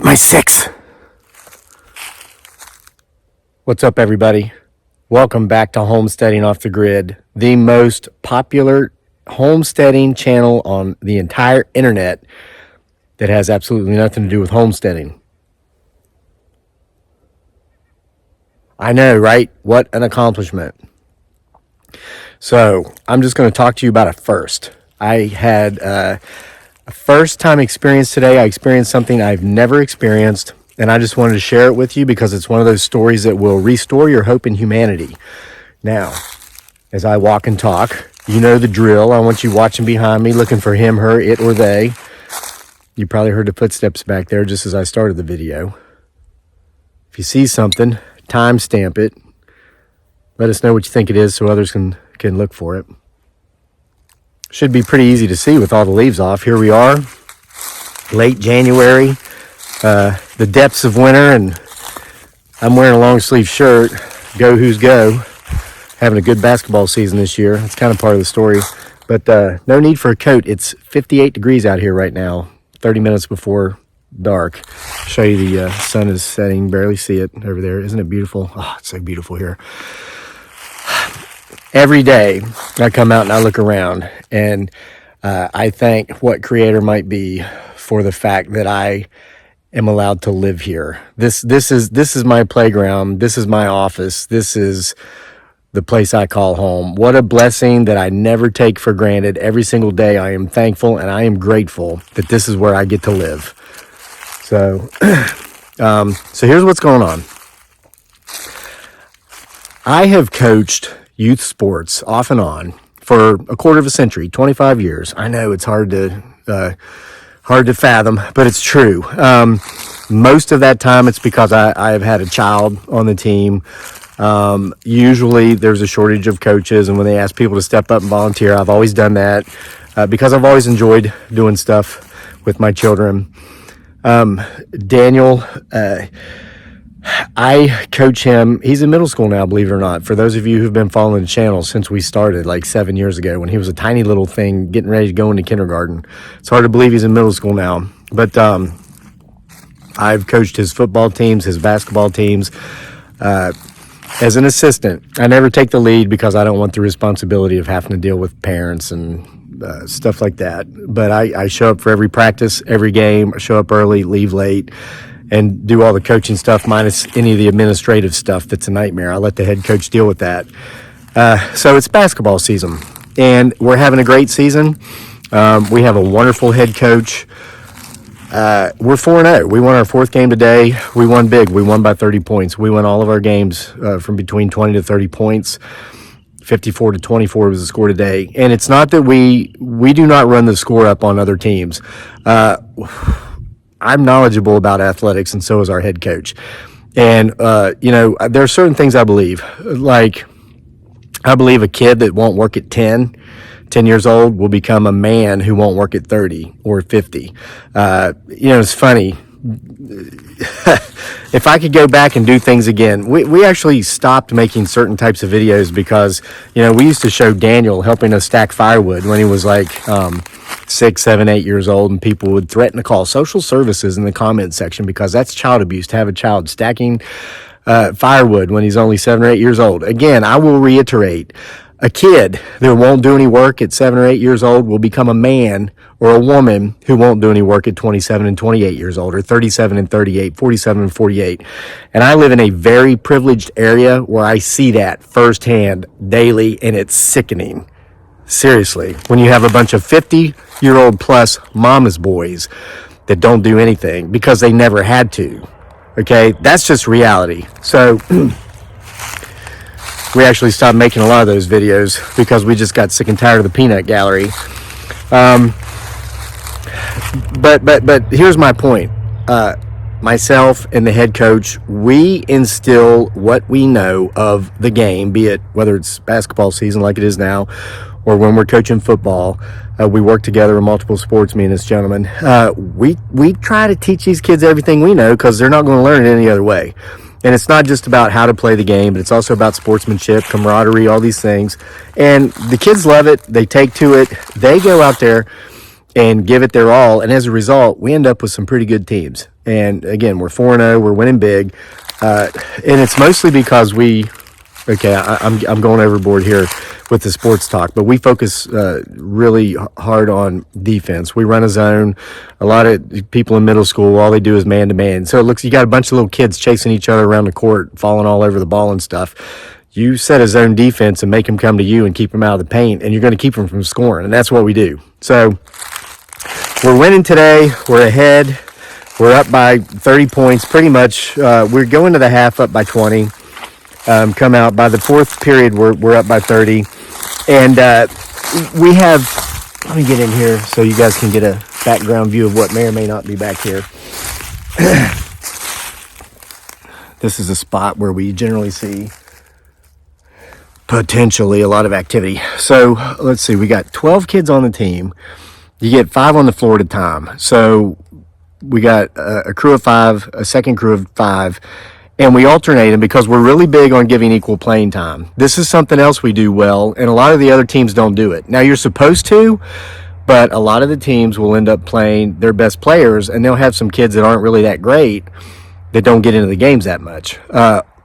my 6. What's up, everybody? Welcome back to Homesteading Off the Grid, the most popular homesteading channel on the entire internet that has absolutely nothing to do with homesteading. I know, right? What an accomplishment. So I'm just going to talk to you about a first. I had a first-time experience today. I experienced something I've never experienced, and I just wanted to share it with you because it's one of those stories that will restore your hope in humanity. Now, as I walk and talk, you know the drill. I want you watching behind me, looking for him, her, it, or they. You probably heard the footsteps back there just as I started the video. If you see something, timestamp it. Let us know what you think it is so others can look for it. Should be pretty easy to see with all the leaves off. Here we are, late January, the depths of winter, and I'm wearing a long sleeve shirt. Go Who's Go. Having a good basketball season this year. It's kind of part of the story. But no need for a coat. It's 58 degrees out here right now, 30 minutes before dark. Show you the sun is setting. Barely see it over there. Isn't it beautiful? Oh, it's so beautiful here. Every day I come out and I look around, and I thank what Creator might be for the fact that I am allowed to live here. This is my playground. This is my office. This is the place I call home. What a blessing that I never take for granted. Every single day I am thankful and I am grateful that this is where I get to live. So, so here's what's going on. I have coached youth sports off and on for a quarter of a century, 25 years. I know it's hard to fathom, but it's true. Most of that time it's because I have had a child on the team. Usually there's a shortage of coaches, and when they ask people to step up and volunteer, I've always done that because I've always enjoyed doing stuff with my children. Daniel, I coach him. He's in middle school now, believe it or not. For those of you who've been following the channel since we started like 7 years ago, when he was a tiny little thing getting ready to go into kindergarten. It's hard to believe he's in middle school now. But I've coached his football teams, his basketball teams. As an assistant, I never take the lead because I don't want the responsibility of having to deal with parents and stuff like that. But I show up for every practice, every game. I show up early, leave late, and do all the coaching stuff minus any of the administrative stuff that's a nightmare. I let the head coach deal with that. So it's basketball season, and we're having a great season. We have a wonderful head coach. We're 4-0. We won our fourth game today. We won big. We won by 30 points. We won all of our games from between 20 to 30 points. 54 to 24 was the score today. And it's not that we do not run the score up on other teams. I'm knowledgeable about athletics, and so is our head coach. And, there are certain things I believe. Like, I believe a kid that won't work at 10 years old will become a man who won't work at 30 or 50. It's funny. If I could go back and do things again, we actually stopped making certain types of videos because, we used to show Daniel helping us stack firewood when he was like 6, 7, 8 years old, and people would threaten to call social services in the comment section because that's child abuse to have a child stacking firewood when he's only 7 or 8 years old. Again, I will reiterate, a kid that won't do any work at 7 or 8 years old will become a man or a woman who won't do any work at 27 and 28 years old, or 37 and 38, 47 and 48. And I live in a very privileged area where I see that firsthand daily, and it's sickening. Seriously, when you have a bunch of 50-year-old plus mama's boys that don't do anything because they never had to, okay? That's just reality. So we actually stopped making a lot of those videos because we just got sick and tired of the peanut gallery. But here's my point. Myself and the head coach, we instill what we know of the game, be it whether it's basketball season like it is now, or when we're coaching football. We work together in multiple sports, me and this gentleman. We try to teach these kids everything we know because they're not going to learn it any other way. And it's not just about how to play the game, but it's also about sportsmanship, camaraderie, all these things. And the kids love it. They take to it. They go out there and give it their all. And as a result, we end up with some pretty good teams. And again, we're 4-0, we're winning big. And it's mostly because I'm going overboard here with the sports talk, but we focus really hard on defense. We run a zone. A lot of people in middle school, all they do is man-to-man. So it looks, you got a bunch of little kids chasing each other around the court, falling all over the ball and stuff. You set a zone defense and make them come to you and keep them out of the paint, and you're going to keep them from scoring, and that's what we do. So we're winning today. We're ahead. We're up by 30 points pretty much. We're going to the half up by 20. Come out by the fourth period, we're up by 30. And we have, let me get in here so you guys can get a background view of what may or may not be back here. This is a spot where we generally see potentially a lot of activity. So let's see, we got 12 kids on the team. You get 5 on the floor at a time. So we got a crew of 5, a second crew of 5, and we alternate them because we're really big on giving equal playing time. This is something else we do well, and a lot of the other teams don't do it. Now, you're supposed to, but a lot of the teams will end up playing their best players, and they'll have some kids that aren't really that great that don't get into the games that much.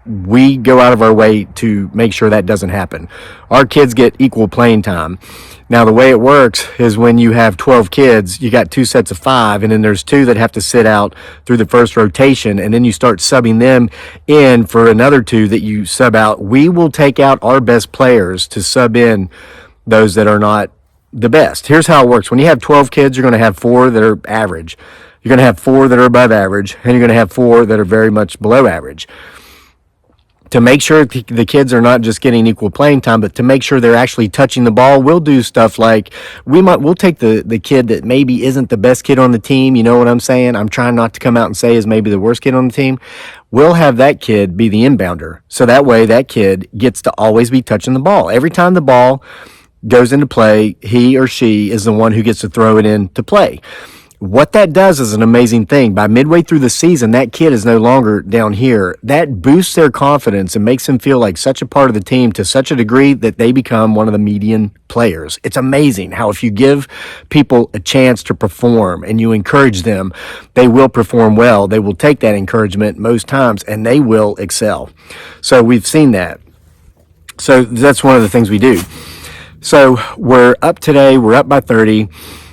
We go out of our way to make sure that doesn't happen. Our kids get equal playing time. Now, the way it works is when you have 12 kids, you got 2 sets of 5, and then there's 2 that have to sit out through the first rotation, and then you start subbing them in for another 2 that you sub out. We will take out our best players to sub in those that are not the best. Here's how it works. When you have 12 kids, you're going to have 4 that are average. You're going to have 4 that are above average, and you're going to have 4 that are very much below average. To make sure the kids are not just getting equal playing time, but to make sure they're actually touching the ball, we'll do stuff like we'll take the kid that maybe isn't the best kid on the team. You know what I'm saying? I'm trying not to come out and say is maybe the worst kid on the team. We'll have that kid be the inbounder. So that way that kid gets to always be touching the ball. Every time the ball goes into play, he or she is the one who gets to throw it into play. What that does is an amazing thing. By midway through the season, that kid is no longer down here. That boosts their confidence and makes them feel like such a part of the team to such a degree that they become one of the median players. It's amazing how if you give people a chance to perform and you encourage them, they will perform well. They will take that encouragement most times and they will excel. So we've seen that. So that's one of the things we do. So we're up today. We're up by 30.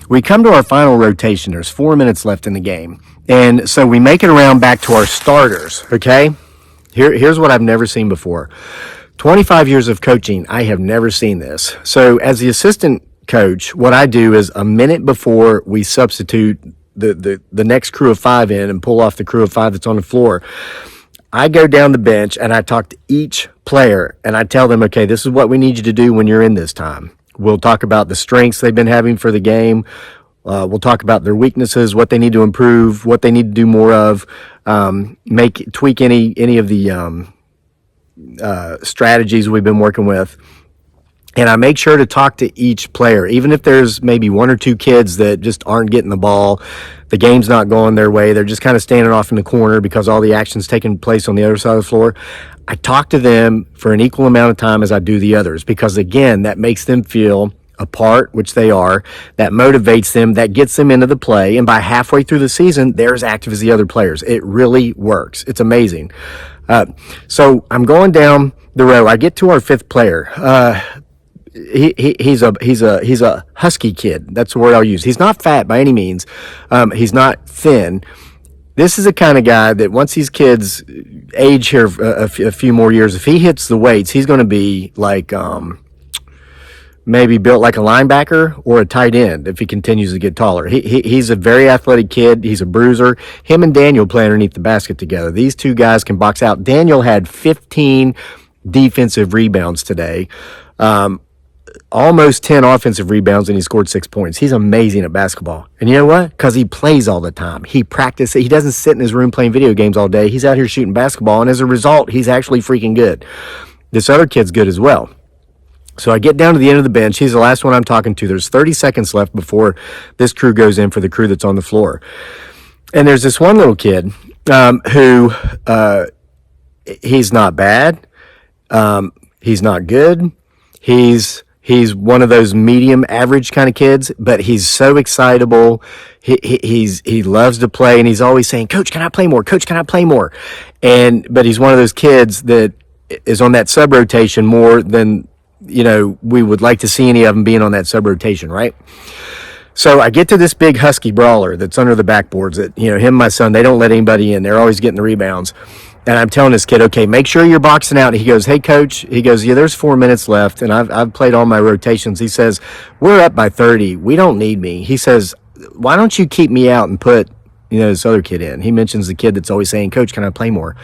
We come to our final rotation. There's 4 minutes left in the game. And so we make it around back to our starters, okay? Here's what I've never seen before. 25 years of coaching, I have never seen this. So as the assistant coach, what I do is a minute before we substitute the next crew of 5 in and pull off the crew of 5 that's on the floor, I go down the bench and I talk to each player and I tell them, okay, this is what we need you to do when you're in this time. We'll talk about the strengths they've been having for the game. We'll talk about their weaknesses, what they need to improve, what they need to do more of, tweak any of the strategies we've been working with. And I make sure to talk to each player, even if there's maybe 1 or 2 kids that just aren't getting the ball, the game's not going their way, they're just kind of standing off in the corner because all the action's taking place on the other side of the floor. I talk to them for an equal amount of time as I do the others because, again, that makes them feel a part, which they are, that motivates them, that gets them into the play, and by halfway through the season, they're as active as the other players. It really works. It's amazing. So I'm going down the row. I get to our 5th player. He's a husky kid. That's the word I'll use. He's not fat by any means. He's not thin. This is the kind of guy that once these kids age here a few more years, if he hits the weights, he's going to be like maybe built like a linebacker or a tight end if he continues to get taller. He's a very athletic kid. He's a bruiser. Him and Daniel play underneath the basket together. These 2 guys can box out. Daniel had 15 defensive rebounds today. Almost 10 offensive rebounds, and he scored 6 points. He's amazing at basketball. And you know what? Because he plays all the time. He practices. He doesn't sit in his room playing video games all day. He's out here shooting basketball, and as a result, he's actually freaking good. This other kid's good as well. So I get down to the end of the bench. He's the last one I'm talking to. There's 30 seconds left before this crew goes in for the crew that's on the floor. And there's this one little kid who he's not bad. He's not good. He's He's one of those medium average kind of kids, but he's so excitable. He loves to play, and he's always saying, "Coach, can I play more? Coach, can I play more?" But he's one of those kids that is on that sub rotation more than, we would like to see any of them being on that sub rotation, right? So I get to this big husky brawler that's under the backboards that, him and my son, they don't let anybody in. They're always getting the rebounds. And I'm telling this kid, okay, make sure you're boxing out. He goes, "Hey, coach," he goes, "yeah, there's 4 minutes left, and I've played all my rotations." He says, "We're up by 30. We don't need me." He says, "Why don't you keep me out and put, this other kid in?" He mentions the kid that's always saying, "Coach, can I play more?"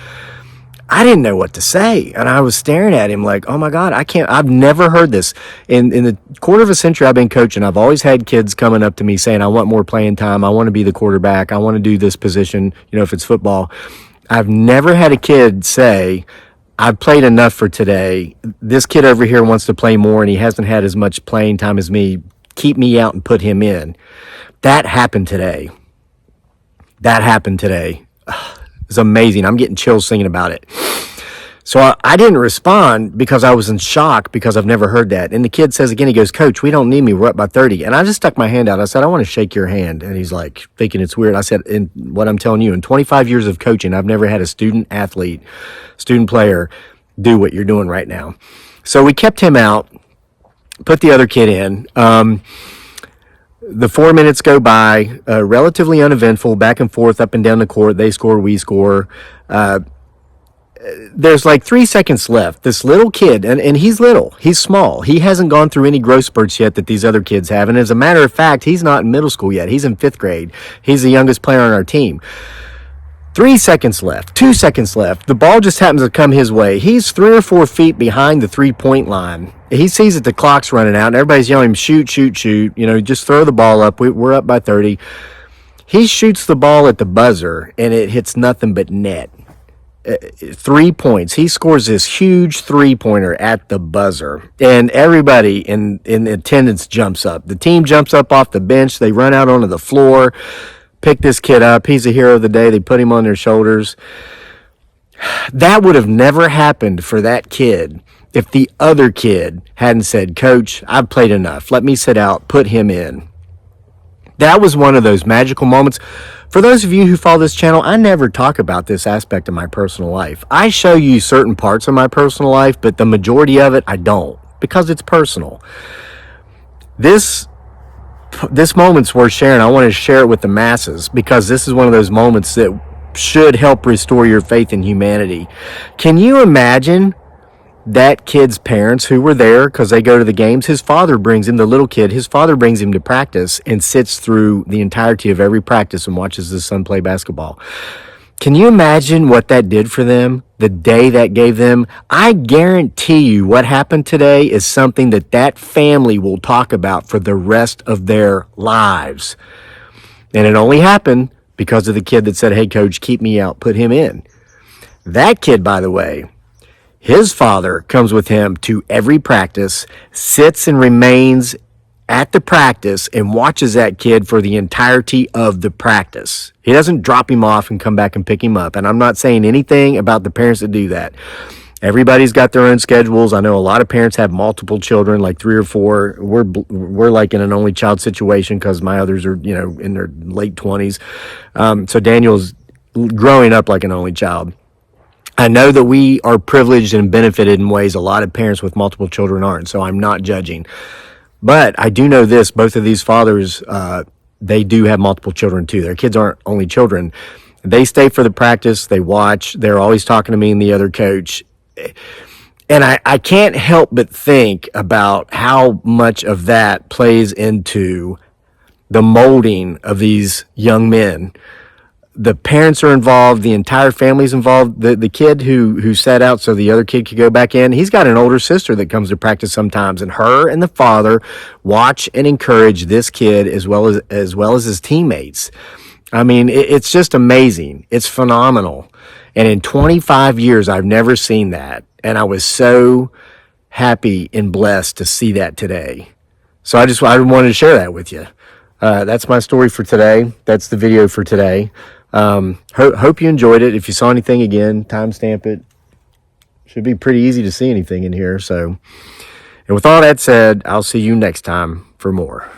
I didn't know what to say, and I was staring at him like, oh my God, I've never heard this. In the quarter of a century I've been coaching, I've always had kids coming up to me saying, "I want more playing time. I want to be the quarterback. I want to do this position, if it's football." I've never had a kid say, "I've played enough for today. This kid over here wants to play more, and he hasn't had as much playing time as me. Keep me out and put him in." That happened today. It's amazing. I'm getting chills thinking about it. So I didn't respond because I was in shock because I've never heard that. And the kid says again, he goes, "Coach, we don't need me. We're up by 30. And I just stuck my hand out. I said, "I want to shake your hand." And he's like, thinking it's weird. I said, "In what I'm telling you, in 25 years of coaching, I've never had a student player do what you're doing right now." So we kept him out, put the other kid in. The 4 minutes go by, relatively uneventful, back and forth, up and down the court. They score, we score. There's like 3 seconds left. This little kid, and he's little, he's small. He hasn't gone through any growth spurts yet that these other kids have. And as a matter of fact, he's not in middle school yet. He's in 5th grade. He's the youngest player on our team. 3 seconds left, 2 seconds left. The ball just happens to come his way. He's 3 or 4 feet behind the 3-point line. He sees that the clock's running out, and everybody's yelling, "Shoot, shoot, shoot." Just throw the ball up. We're up by 30. He shoots the ball at the buzzer, and it hits nothing but net. 3 points. He scores this huge 3-pointer at the buzzer, and everybody in attendance jumps up. The team jumps up off the bench. They run out onto the floor, pick this kid up. He's a hero of the day. They put him on their shoulders. That would have never happened for that kid if the other kid hadn't said, "Coach, I've played enough. Let me sit out. Put him in." That was one of those magical moments. For those of you who follow this channel, I never talk about this aspect of my personal life. I show you certain parts of my personal life, but the majority of it I don't, because it's personal. This moment's worth sharing. I want to share it with the masses because this is one of those moments that should help restore your faith in humanity. Can you imagine that kid's parents who were there because they go to the games? His father brings him, the little kid, his father brings him to practice and sits through the entirety of every practice and watches his son play basketball. Can you imagine what that did for them? The day that gave them? I guarantee you what happened today is something that family will talk about for the rest of their lives. And it only happened because of the kid that said, "Hey, coach, keep me out, put him in." That kid, by the way, his father comes with him to every practice, sits and remains at the practice and watches that kid for the entirety of the practice. He doesn't drop him off and come back and pick him up. And I'm not saying anything about the parents that do that. Everybody's got their own schedules. I know a lot of parents have multiple children, like 3 or 4. We're like in an only child situation because my others are, in their late 20s. So Daniel's growing up like an only child. I know that we are privileged and benefited in ways a lot of parents with multiple children aren't, so I'm not judging. But I do know this, both of these fathers, they do have multiple children too. Their kids aren't only children. They stay for the practice, they watch, they're always talking to me and the other coach. And I can't help but think about how much of that plays into the molding of these young men. The parents are involved, the entire family's involved. The kid who sat out so the other kid could go back in, he's got an older sister that comes to practice sometimes, and her and the father watch and encourage this kid as well as his teammates. I mean, it's just amazing. It's phenomenal. And in 25 years, I've never seen that. And I was so happy and blessed to see that today. So I wanted to share that with you. That's my story for today. That's the video for today. Hope you enjoyed it. If you saw anything, again, timestamp it. Should be pretty easy to see anything in here. So And with all that said, I'll see you next time for more.